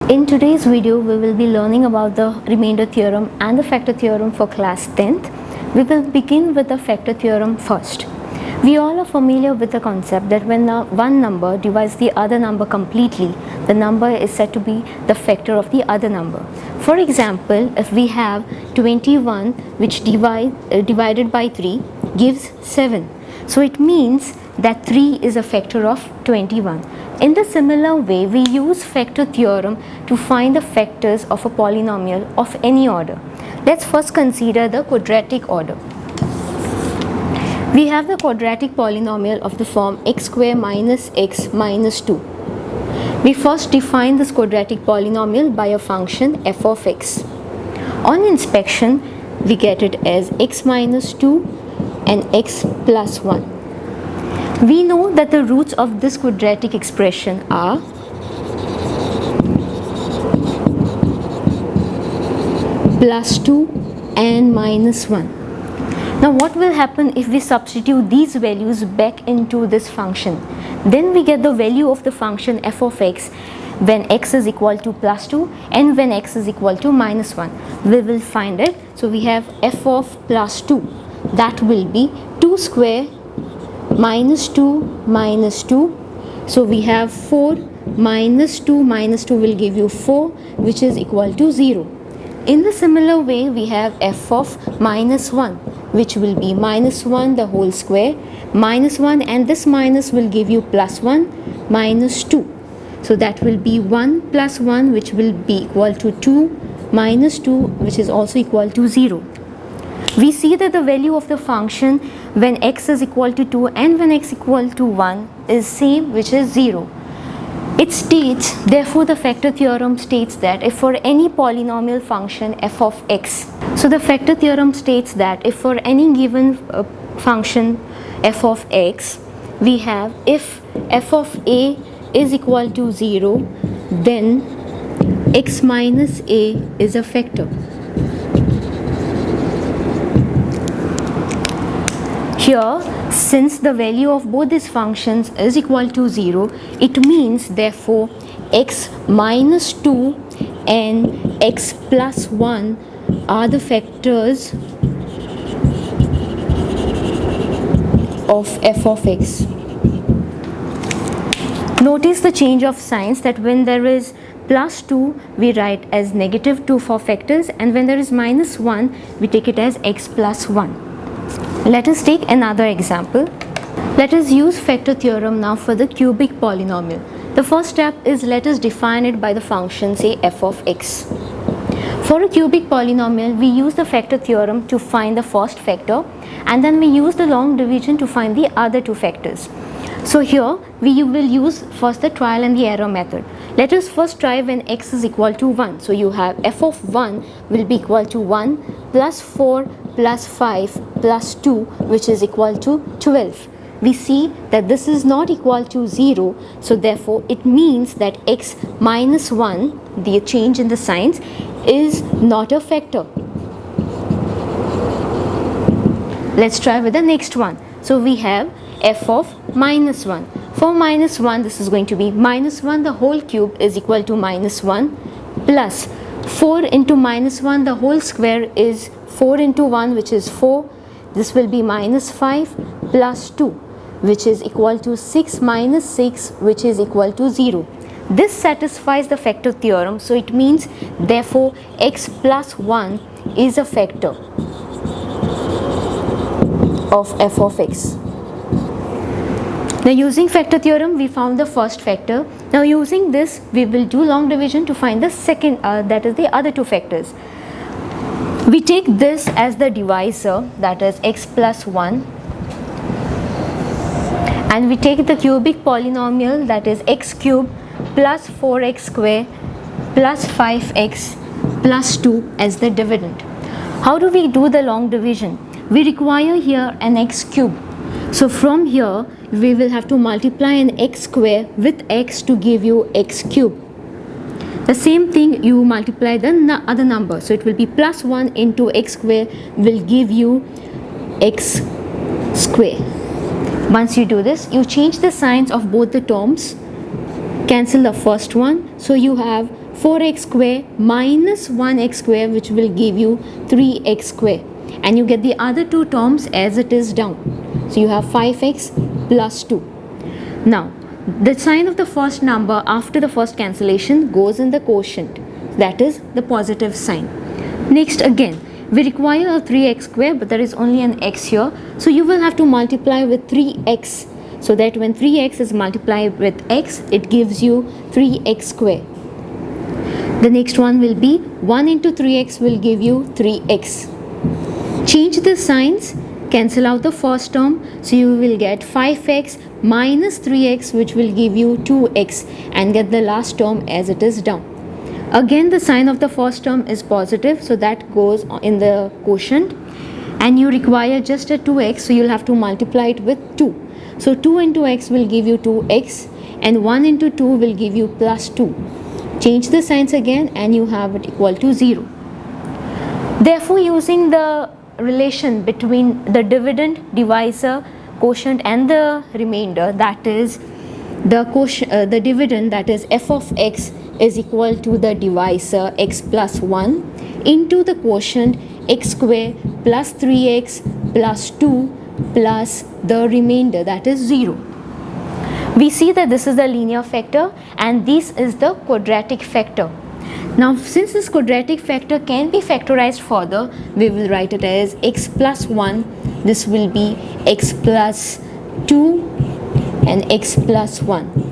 In today's video, we will be learning about the remainder theorem and the factor theorem for class 10th. We will begin with the factor theorem first. We all are familiar with the concept that when one number divides the other number completely, the number is said to be the factor of the other number. For example, if we have 21 which divided by 3 gives 7. So it means that 3 is a factor of 21. In the similar way, we use factor theorem to find the factors of a polynomial of any order. Let's first consider the quadratic order. We have the quadratic polynomial of the form x square minus x minus 2. We first define this quadratic polynomial by a function f of x. On inspection, we get it as x minus 2 and x plus 1. We know that the roots of this quadratic expression are plus 2 and minus 1. Now what will happen if we substitute these values back into this function? Then we get the value of the function f of x when x is equal to plus 2 and when x is equal to minus 1. We will find it. So we have f of plus 2, that will be 2 square minus 2 minus 2. So we have 4 minus 2 will give you 4, which is equal to 0. In the similar way, we have f of minus 1, which will be minus 1 the whole square, minus 1, and this minus will give you plus 1 minus 2. So that will be 1 plus 1, which will be equal to 2 minus 2, which is also equal to 0. We see that the value of the function when x is equal to 2 and when x equal to 1 is same, which is 0. It states, therefore the factor theorem states that if for any polynomial function f of x, so the factor theorem states that if for any given function f of x, we have if f of a is equal to 0, then x minus a is a factor. Here, since the value of both these functions is equal to 0, it means therefore x minus 2 and x plus 1 are the factors of f of x. Notice the change of signs, that when there is plus 2 we write as negative 2 for factors, and when there is minus 1 we take it as x plus 1. Let us take another example. Let us use factor theorem now for the cubic polynomial. The first step is let us define it by the function, say f of x. For a cubic polynomial, we use the factor theorem to find the first factor, and then we use the long division to find the other two factors. So here we will use first the trial and the error method. Let us first try when x is equal to 1. So you have f of 1 will be equal to 1 plus 4 plus 5 plus 2, which is equal to 12. We see that this is not equal to 0, so therefore it means that x minus 1, the change in the signs, is not a factor. Let's try with the next one. So we have f of minus 1. For minus 1, this is going to be minus 1 the whole cube is equal to minus 1 plus 4 into minus 1 the whole square is 4 into 1, which is 4. This will be minus 5 plus 2, which is equal to 6 minus 6, which is equal to 0. This satisfies the factor theorem, so it means therefore x plus 1 is a factor of f of x. Now using factor theorem, we found the first factor. Now using this, we will do long division to find the second, that is the other two factors. We take this as the divisor, that is x plus 1, and we take the cubic polynomial, that is x cube plus 4x square plus 5x plus 2 as the dividend. How do we do the long division? We require here an x cube. So from here we will have to multiply an x square with x to give you x cube. The same thing, you multiply the other number, so it will be plus 1 into x square will give you x square. Once you do this, you change the signs of both the terms, cancel the first one, so you have 4x square minus 1x square, which will give you 3x square, and you get the other two terms as it is down. So you have 5x plus 2. Now the sign of the first number after the first cancellation goes in the quotient, that is the positive sign. Next, again we require a 3x square, but there is only an x here, so you will have to multiply with 3x, so that when 3x is multiplied with x, it gives you 3x square. The next one will be 1 into 3x will give you 3x. Change the signs, cancel out the first term, so you will get 5x minus 3x, which will give you 2x, and get the last term as it is down. Again the sign of the first term is positive, so that goes in the quotient, and you require just a 2x, so you'll have to multiply it with 2. So 2 into x will give you 2x, and 1 into 2 will give you plus 2. Change the signs again and you have it equal to 0. Therefore, using the relation between the dividend, divisor, quotient and the remainder, that is the dividend, that is f of x is equal to the divisor x plus 1 into the quotient x square plus 3x plus 2 plus the remainder, that is 0. We see that this is the linear factor and this is the quadratic factor. Now since this quadratic factor can be factorized further, we will write it as x plus 1, this will be x plus 2 and x plus 1.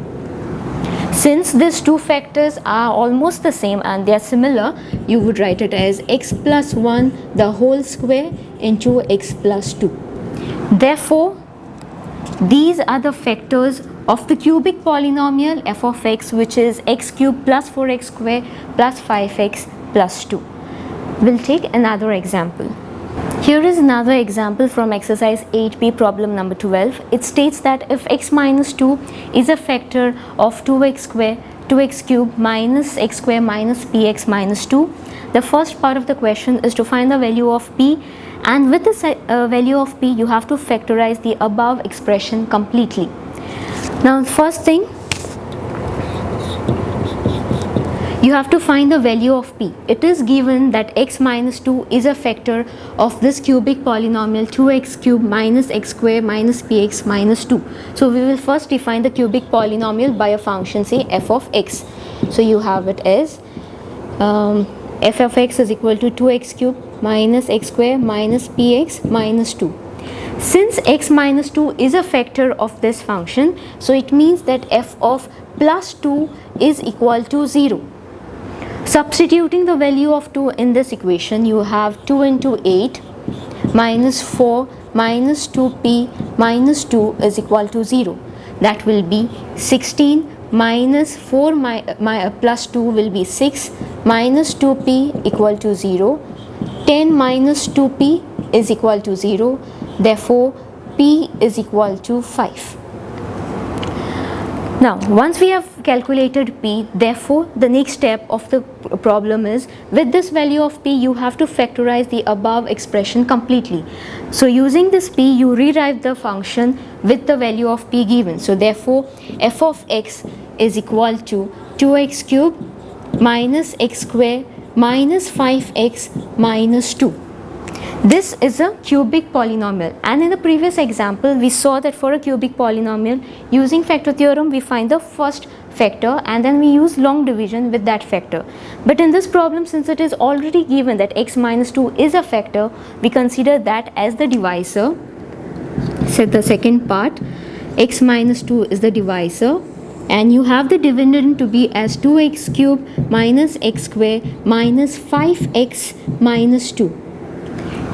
Since these two factors are almost the same and they are similar, you would write it as x plus 1 the whole square into x plus 2. Therefore, these are the factors of the cubic polynomial f of x, which is x cubed plus 4x square plus 5x plus 2. We'll take another example. Here is another example from exercise 8b, problem number 12. It states that if x minus 2 is a factor of 2x square, 2x cubed minus x square minus px minus 2, the first part of the question is to find the value of p, and with the value of p you have to factorize the above expression completely. Now first thing, you have to find the value of p. It is given that x minus 2 is a factor of this cubic polynomial 2x cubed minus x square minus px minus 2. So we will first define the cubic polynomial by a function, say f of x. So you have it as f of x is equal to 2x cubed minus x square minus px minus 2. Since x minus 2 is a factor of this function, so it means that f of plus 2 is equal to 0. Substituting the value of 2 in this equation, you have 2 into 8 minus 4 minus 2p minus 2 is equal to 0. That will be 16 minus 4 plus 2 will be 6 minus 2p equal to 0. 10 minus 2p is equal to 0. Therefore, p is equal to 5. Now, once we have calculated p, therefore, the next step of the problem is, with this value of p, you have to factorize the above expression completely. So, using this p, you rewrite the function with the value of p given. So, therefore, f of x is equal to 2x cubed minus x square minus 5x minus 2. This is a cubic polynomial, and in the previous example we saw that for a cubic polynomial, using factor theorem we find the first factor and then we use long division with that factor. But in this problem, since it is already given that x minus 2 is a factor, we consider that as the divisor. So the second part, x minus 2 is the divisor, and you have the dividend to be as 2x cubed minus x square minus 5x minus 2.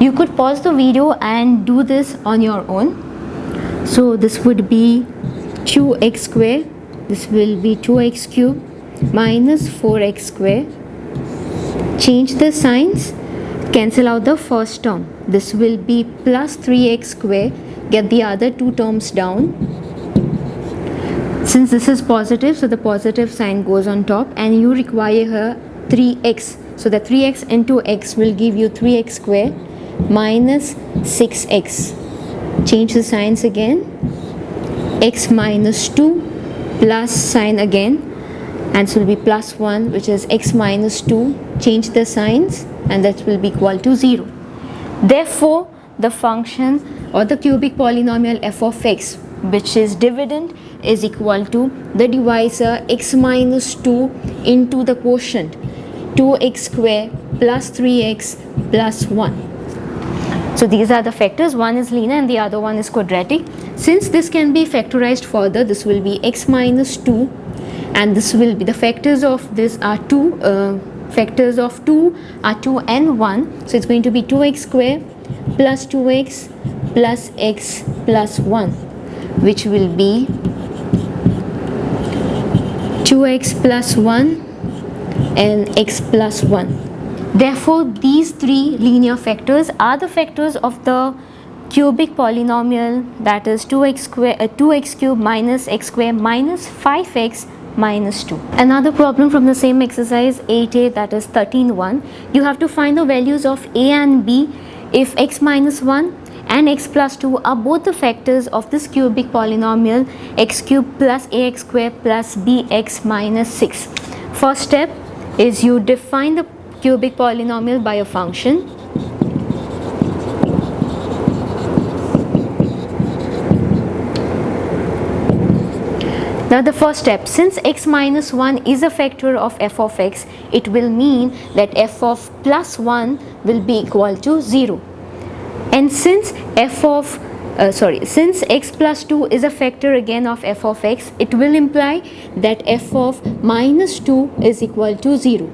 You could pause the video and do this on your own. So this would be 2x square, this will be 2x cubed minus 4x square. Change the signs, cancel out the first term. This will be plus 3x square, get the other two terms down. Since this is positive, so the positive sign goes on top, and you require here 3x. So the 3x into x will give you 3x square minus 6x. Change the signs again, x minus 2 plus sign again, and this will be plus 1, which is x minus 2, change the signs, and that will be equal to 0. Therefore, the function or the cubic polynomial f of x, which is dividend, is equal to the divisor x minus 2 into the quotient 2x square plus 3x plus 1. So these are the factors, one is linear and the other one is quadratic. Since this can be factorized further, this will be x minus 2, and this will be the factors of this are 2, factors of 2 are 2 and 1. So it's going to be 2x square plus 2x plus x plus 1, which will be 2x plus 1 and x plus 1. Therefore, these three linear factors are the factors of the cubic polynomial, that is 2x cubed minus x square minus 5x minus 2. Another problem from the same exercise 8a, that is 13.1. You have to find the values of a and b if x minus 1 and x plus 2 are both the factors of this cubic polynomial x cubed plus ax square plus bx minus 6. First step is you define the cubic polynomial by a function. Now the first step, since x minus 1 is a factor of f of x, it will mean that f of plus 1 will be equal to 0. And since since x plus 2 is a factor again of f of x, it will imply that f of minus 2 is equal to 0.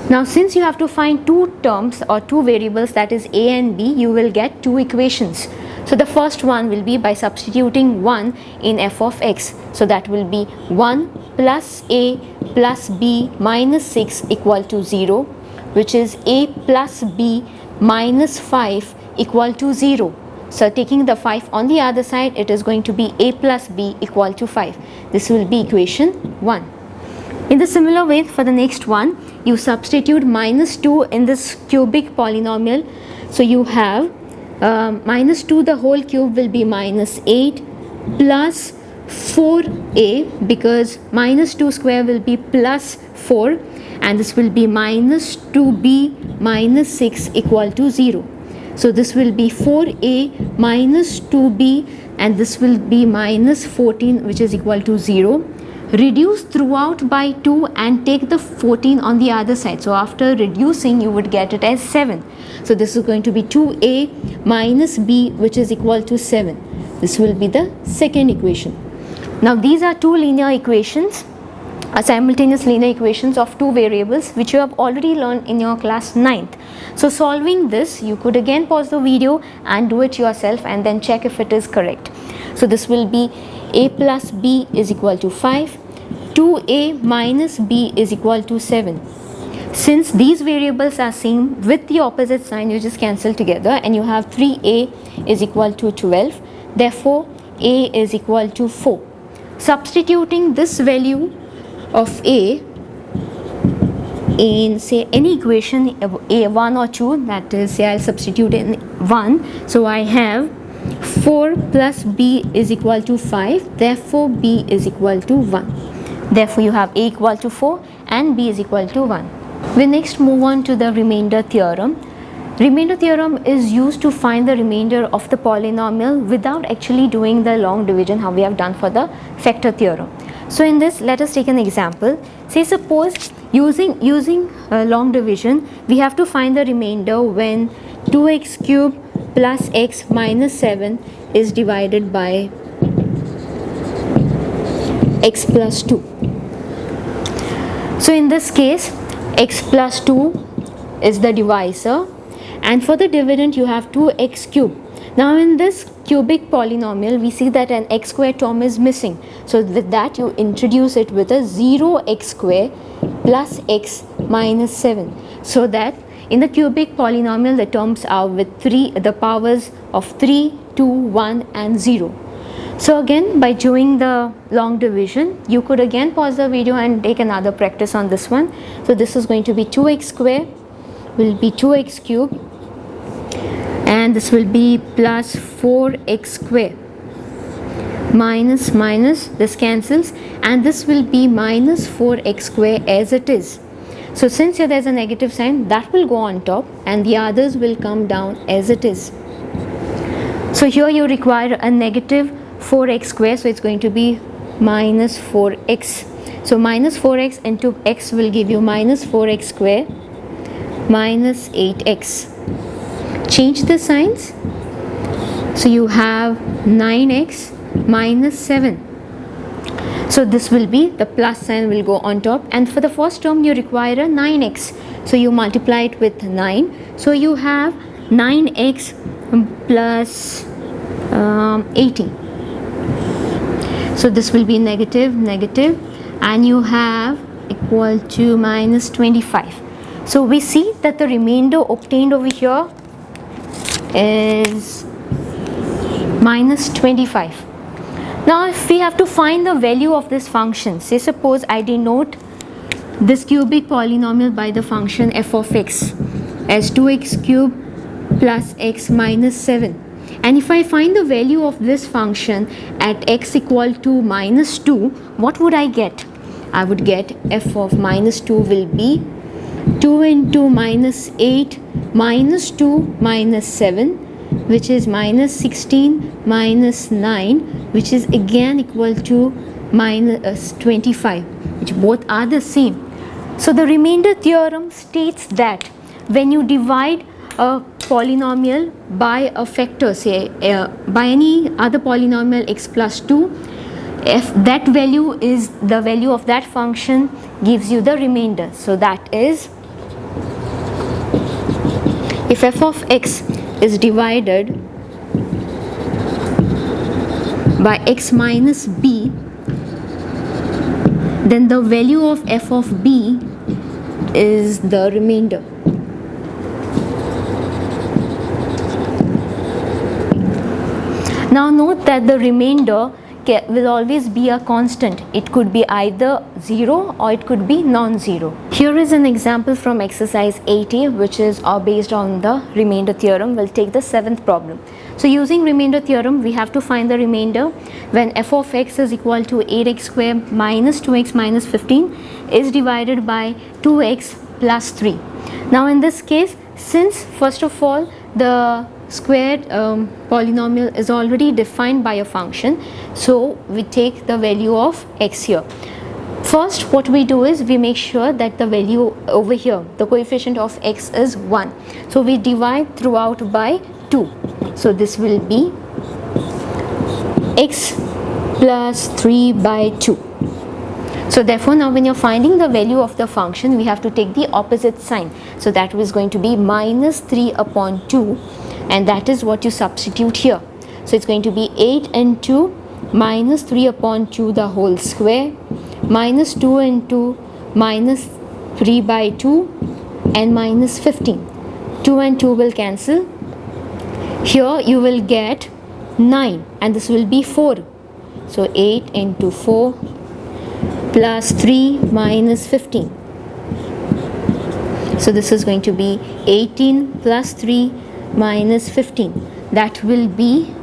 Now since you have to find two terms or two variables, that is a and b, you will get two equations. So the first one will be by substituting 1 in f of x. So that will be 1 plus a plus b minus 6 equal to 0, which is a plus b minus 5 equal to 0. So taking the 5 on the other side, it is going to be a plus b equal to 5. This will be equation 1. In the similar way, for the next one, you substitute minus 2 in this cubic polynomial. So you have minus 2 the whole cube will be minus 8 plus 4a, because minus 2 square will be plus 4, and this will be minus 2b minus 6 equal to 0. So this will be 4a minus 2b, and this will be minus 14, which is equal to 0. Reduce throughout by 2 and take the 14 on the other side. So after reducing, you would get it as 7. So this is going to be 2a minus b, which is equal to 7. This will be the second equation. Now these are two linear equations, simultaneous linear equations of two variables, which you have already learned in your class 9th. So solving this, you could again pause the video and do it yourself and then check if it is correct. So this will be a plus b is equal to 5, 2a minus b is equal to 7. Since these variables are same with the opposite sign, you just cancel together and you have 3a is equal to 12. Therefore, a is equal to 4. Substituting this value of a in say any equation, a 1 or 2, that is, say I'll substitute in 1. So I have 4 plus b is equal to 5. Therefore, b is equal to 1. Therefore, you have a equal to 4 and b is equal to 1. We next move on to the remainder theorem. Remainder theorem is used to find the remainder of the polynomial without actually doing the long division, how we have done for the factor theorem. So in this, let us take an example. Say suppose using long division, we have to find the remainder when 2x cubed plus x minus 7 is divided by x plus 2. So in this case, x plus 2 is the divisor, and for the dividend you have 2x cubed. Now in this cubic polynomial, we see that an x square term is missing. So with that, you introduce it with a 0x square plus x minus 7. So that in the cubic polynomial, the terms are with the powers of 3, 2, 1 and 0. So again, by doing the long division, you could again pause the video and take another practice on this one. So this is going to be 2x square will be 2x cubed, and this will be plus 4x square minus minus, this cancels, and this will be minus 4x square as it is. So since here there's a negative sign, that will go on top and the others will come down as it is. So here you require a negative 4x square, so it's going to be minus 4x. So minus 4x into x will give you minus 4x square minus 8x. Change the signs. So you have 9x minus 7. So this will be, the plus sign will go on top, and for the first term you require a 9x. So you multiply it with 9. So you have 9x plus 18. So this will be negative, negative, and you have equal to minus 25. So we see that the remainder obtained over here is minus 25. Now if we have to find the value of this function, say suppose I denote this cubic polynomial by the function f of x as 2x cubed plus x minus 7, and if I find the value of this function at x equal to minus 2, what would I get? I would get f of minus 2 will be 2 into minus 8 minus 2 minus 7, which is minus 16 minus 9, which is again equal to minus 25, which both are the same. So the remainder theorem states that when you divide a polynomial by a factor, say by any other polynomial x plus 2, if that value is the value of that function, gives you the remainder. So that is, if f of x is divided by x minus b, then the value of f of b is the remainder. Now note that the remainder will always be a constant. It could be either 0 or it could be non-zero. Here is an example from exercise 8a, which is based on the remainder theorem. We'll take the 7th problem. So using remainder theorem, we have to find the remainder when f of x is equal to 8x square minus 2x minus 15 is divided by 2x plus 3. Now in this case, since first of all the squared polynomial is already defined by a function, so we take the value of x here. First what we do is we make sure that the value over here, the coefficient of x is 1. So we divide throughout by 2. So this will be x plus 3 by 2. So therefore now when you're finding the value of the function, we have to take the opposite sign. So that was going to be minus 3 upon 2, and that is what you substitute here. So it's going to be 8 into minus 3 upon 2 the whole square, minus 2 into minus 3 by 2, and minus 15. 2 and 2 will cancel. Here you will get 9, and this will be 4. So 8 into 4 plus 3 minus 15. So this is going to be 18 plus 3 minus 15. That will be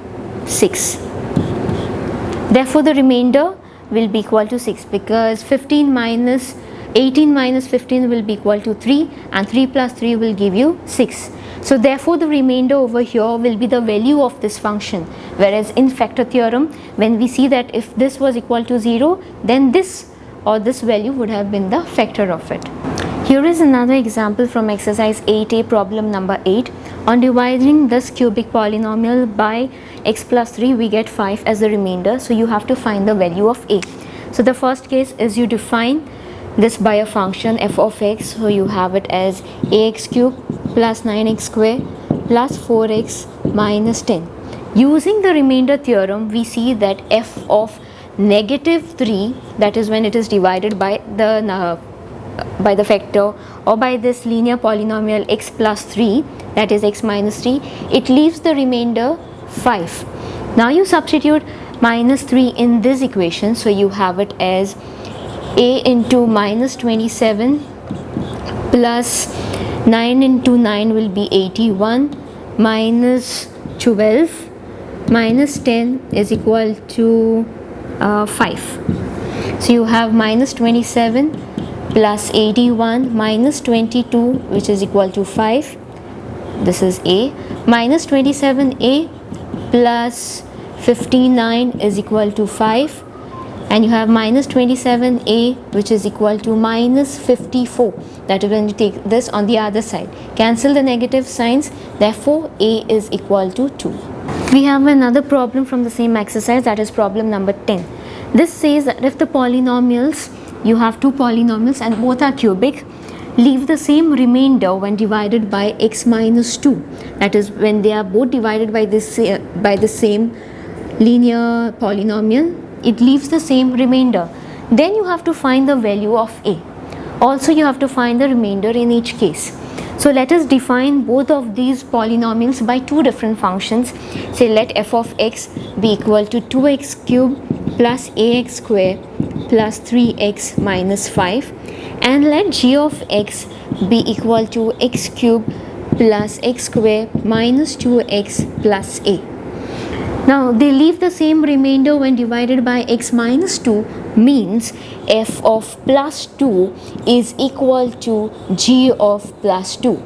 6. Therefore the remainder will be equal to 6, because 18 minus 15 will be equal to 3, and 3 plus 3 will give you 6. So therefore the remainder over here will be the value of this function, whereas in factor theorem, when we see that if this was equal to 0, then this or this value would have been the factor of it. Here is another example from exercise 8a, problem number 8. On dividing this cubic polynomial by x plus 3, we get 5 as the remainder. So you have to find the value of a. So the first case is you define this by a function f of x. So you have it as ax cubed plus 9x square plus 4x minus 10. Using the remainder theorem, we see that f of negative 3, that is when it is divided by the factor or by this linear polynomial x plus 3, that is x minus 3, it leaves the remainder 5. Now you substitute minus 3 in this equation, so you have it as a into minus 27 plus 9 into 9 will be 81 minus 12 minus 10 is equal to 5. So you have minus 27 plus 81 minus 22, which is equal to 5. This is A. Minus 27A plus 59 is equal to 5. And you have minus 27A, which is equal to minus 54. That is when you take this on the other side. Cancel the negative signs. Therefore, A is equal to 2. We have another problem from the same exercise, that is problem number 10. This says that if the polynomials, you have two polynomials and both are cubic, leave the same remainder when divided by x minus 2. That is when they are both divided by the same linear polynomial, it leaves the same remainder. Then you have to find the value of A. Also you have to find the remainder in each case. So let us define both of these polynomials by two different functions. Say let f of x be equal to 2x cubed plus ax square plus 3x minus 5, and let g of x be equal to x cubed plus x square minus 2x plus a. Now they leave the same remainder when divided by x minus 2, means f of plus 2 is equal to g of plus 2.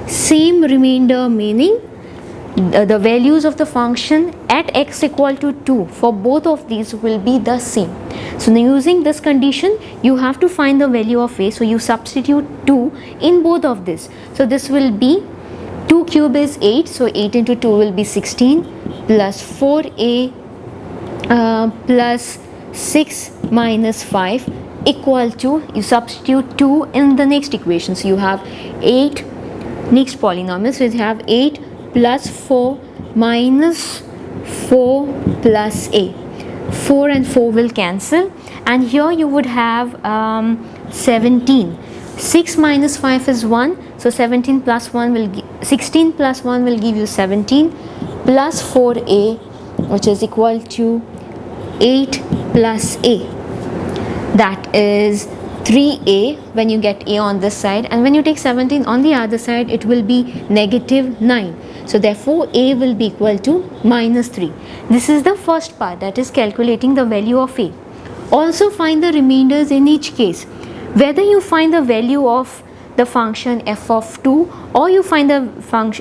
Same remainder meaning the values of the function at x equal to 2 for both of these will be the same. So now using this condition, you have to find the value of a. So you substitute 2 in both of this. So this will be 2 cube is 8, so 8 into 2 will be 16 plus 4a plus 6 minus 5 equal to, you substitute 2 in the next equation. So you have 8, next polynomial, so you have 8 plus 4 minus 4 plus a. 4 and 4 will cancel, and here you would have 17. 6 minus 5 is 1, so 17 plus 1 will 16 plus 1 will give you 17 plus 4a, which is equal to 8 plus a. That is 3a when you get a on this side, and when you take 17 on the other side, it will be negative 9. So therefore a will be equal to minus 3. This is the first part, that is calculating the value of a. Also find the remainders in each case. Whether you find the value of the function f of 2 or you find the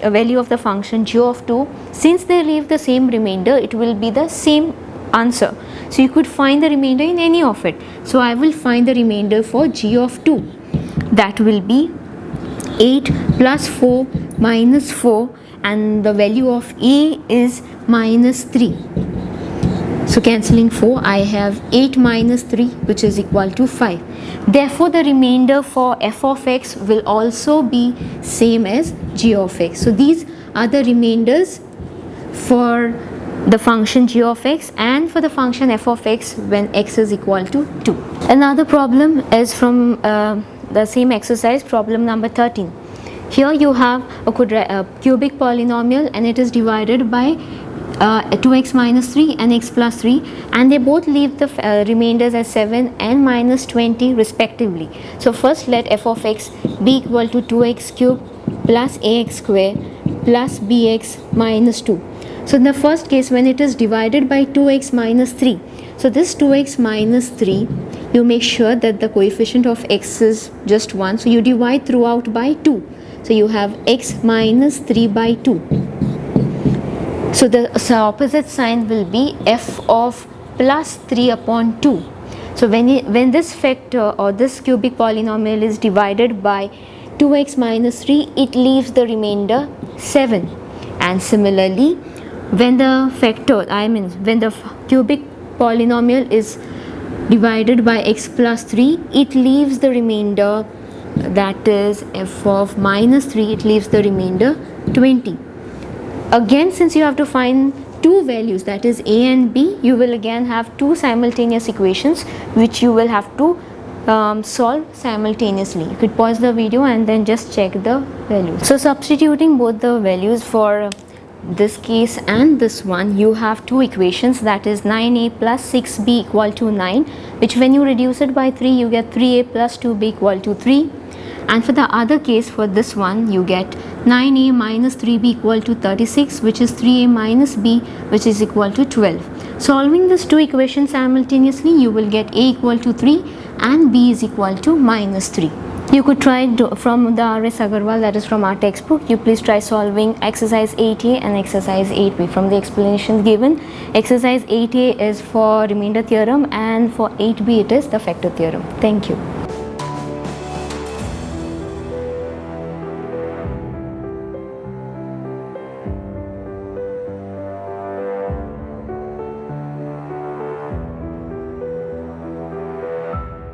value of the function g of 2, since they leave the same remainder, it will be the same answer. So you could find the remainder in any of it. So I will find the remainder for g of 2. That will be 8 plus 4 minus 4, and the value of a is minus 3. So cancelling 4, I have 8 minus 3, which is equal to 5. Therefore the remainder for f of x will also be same as g of x. So these are the remainders for the function g of x and for the function f of x when x is equal to 2. Another problem is from the same exercise, problem number 13. Here you have a cubic polynomial, and it is divided by 2x minus 3 and x plus 3, and they both leave the remainders as 7 and minus 20 respectively. So first let f of x be equal to 2x cubed plus ax square plus bx minus 2. So in the first case, when it is divided by 2x minus 3, so this 2x minus 3, you make sure that the coefficient of x is just 1, so you divide throughout by 2. So you have x minus 3 by 2. So the opposite sign will be f of plus 3 upon 2. So when this factor or this cubic polynomial is divided by 2x minus 3, it leaves the remainder 7. And similarly, when the factor, when the cubic polynomial is divided by x plus 3, it leaves the remainder, that is f of minus 3, it leaves the remainder 20. Again, since you have to find two values, that is a and b, you will again have two simultaneous equations which you will have to solve simultaneously. You could pause the video and then just check the values. So substituting both the values for this case and this one, you have two equations, that is 9a plus 6b equal to 9, which when you reduce it by 3, you get 3a plus 2b equal to 3. And for the other case, for this one, you get 9a minus 3b equal to 36, which is 3a minus b, which is equal to 12. Solving these two equations simultaneously, you will get a equal to 3 and b is equal to minus 3. You could try it from the R.S. Agarwal, that is from our textbook. You please try solving exercise 8a and exercise 8b. From the explanations given, exercise 8a is for remainder theorem and for 8b it is the factor theorem. Thank you.